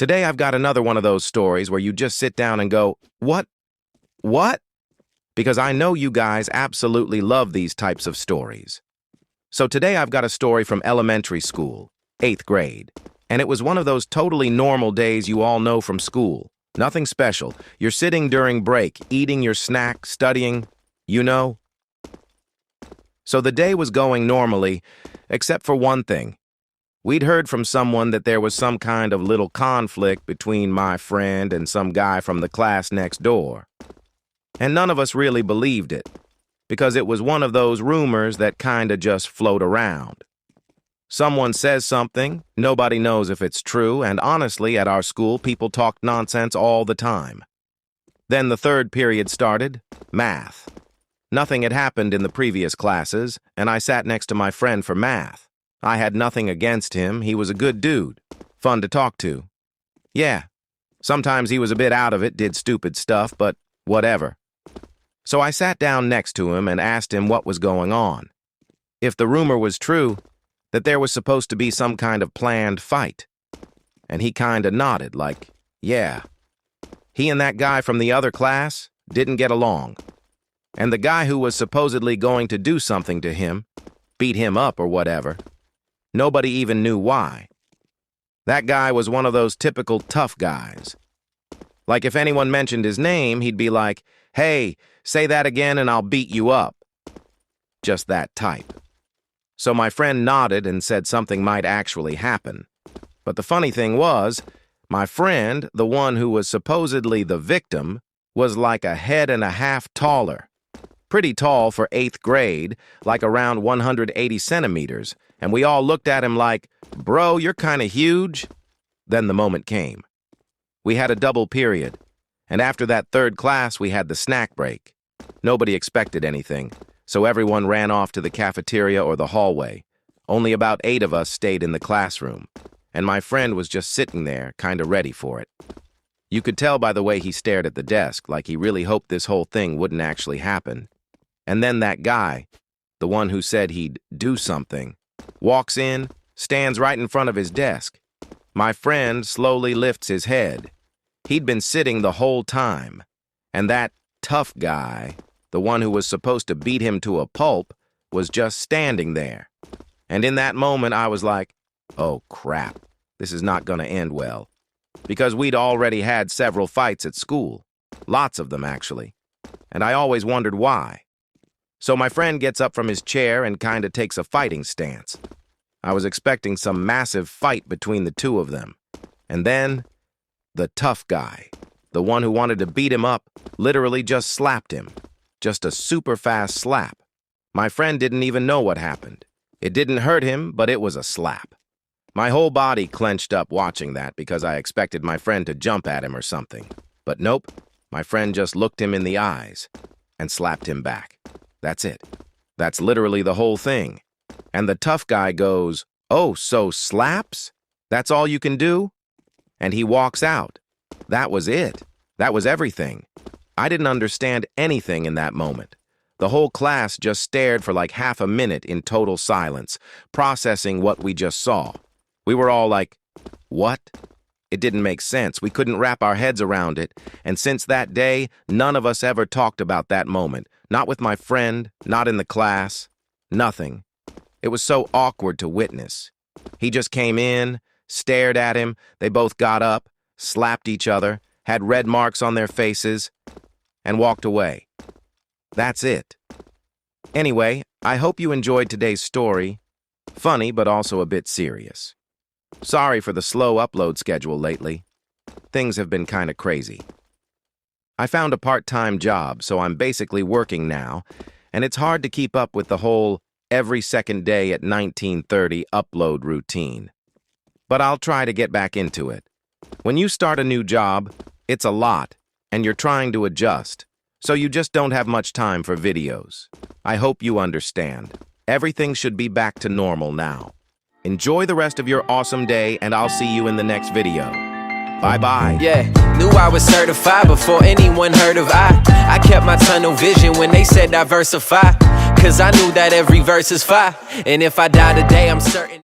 Today I've got another one of those stories where you just sit down and go, what? What? Because I know you guys absolutely love these types of stories. So today I've got a story from elementary school, 8th grade. And it was one of those totally normal days you all know from school. Nothing special. You're sitting during break, eating your snack, studying, you know. So the day was going normally, except for one thing. We'd heard from someone that there was some kind of little conflict between my friend and some guy from the class next door. And none of us really believed it, because it was one of those rumors that kinda just float around. Someone says something, nobody knows if it's true, and honestly, at our school, people talked nonsense all the time. Then the third period started, math. Nothing had happened in the previous classes, and I sat next to my friend for math. I had nothing against him, he was a good dude, fun to talk to. Yeah, sometimes he was a bit out of it, did stupid stuff, but whatever. So I sat down next to him and asked him what was going on. If the rumor was true, that there was supposed to be some kind of planned fight. And he kinda nodded, like, yeah. He and that guy from the other class didn't get along. And the guy who was supposedly going to do something to him, beat him up or whatever, nobody even knew why. That guy was one of those typical tough guys. Like if anyone mentioned his name, he'd be like, hey, say that again and I'll beat you up. Just that type. So my friend nodded and said something might actually happen. But the funny thing was, my friend, the one who was supposedly the victim, was like a head and a half taller. Pretty tall for 8th grade, like around 180 centimeters, and we all looked at him like, bro, you're kinda huge. Then the moment came. We had a double period, and after that third class we had the snack break. Nobody expected anything, so everyone ran off to the cafeteria or the hallway. Only about 8 of us stayed in the classroom, and my friend was just sitting there, kinda ready for it. You could tell by the way he stared at the desk, like he really hoped this whole thing wouldn't actually happen. And then that guy, the one who said he'd do something, walks in, stands right in front of his desk. My friend slowly lifts his head. He'd been sitting the whole time, and that tough guy, the one who was supposed to beat him to a pulp, was just standing there. And in that moment, I was like, oh crap, this is not gonna end well. Because we'd already had several fights at school. Lots of them, actually. And I always wondered why. So my friend gets up from his chair and kinda takes a fighting stance. I was expecting some massive fight between the two of them. And then, the tough guy, the one who wanted to beat him up, literally just slapped him. Just a super fast slap. My friend didn't even know what happened. It didn't hurt him, but it was a slap. My whole body clenched up watching that because I expected my friend to jump at him or something. But nope, my friend just looked him in the eyes and slapped him back. That's it. That's literally the whole thing. And the tough guy goes, oh, so slaps? That's all you can do? And he walks out. That was it. That was everything. I didn't understand anything in that moment. The whole class just stared for like half a minute in total silence, processing what we just saw. We were all like, what? It didn't make sense. We couldn't wrap our heads around it. And since that day, none of us ever talked about that moment. Not with my friend, not in the class, nothing. It was so awkward to witness. He just came in, stared at him, they both got up, slapped each other, had red marks on their faces, and walked away. That's it. Anyway, I hope you enjoyed today's story. Funny, but also a bit serious. Sorry for the slow upload schedule lately. Things have been kinda crazy. I found a part-time job, so I'm basically working now, and it's hard to keep up with the whole every second day at 19:30 upload routine. But I'll try to get back into it. When you start a new job, it's a lot, and you're trying to adjust, so you just don't have much time for videos. I hope you understand. Everything should be back to normal now. Enjoy the rest of your awesome day, and I'll see you in the next video. Bye-bye. Yeah, knew I was certified before anyone heard of I kept my tunnel vision when they said diversify. Cause I knew that every verse is fire. And if I die today, I'm certain